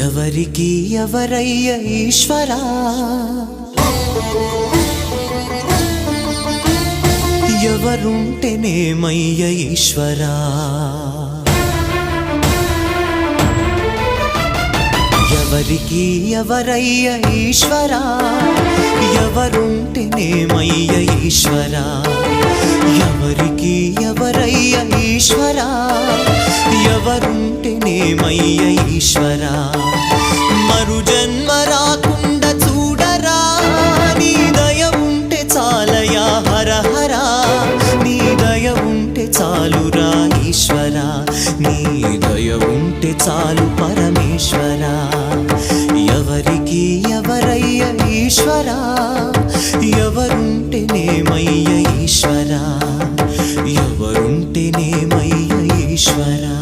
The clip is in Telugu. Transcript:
ఎవరికి ఎవరయ్య ఈశ్వరా, ఎవరుంటేనేమయ్య ఈశ్వరా, ఎవరికి ఎవరయ్య ఈశ్వరా, ఎవరుంటేనేమయ్య ఈశ్వరా, ఎవరికి ఎవరయ్య ఈశ్వరా, ఎవరుంటేనేమయ్య ఈశ్వరా. మరు జన్మ రాకుండా చూడరా, నీ దయ ఉంటే చాలయా హర హరా, నీ దయ ఉంటే చాలురా ఈశ్వరా, నీ దయ ఉంటే చాలు పరమేశ్వరా. ఎవరికి ఎవరయ్య ఈశ్వరా, ఎవరుంటేనేమయ్య ఈశ్వరా, ఎవరుంటేనేమయ్య ఈశ్వరా.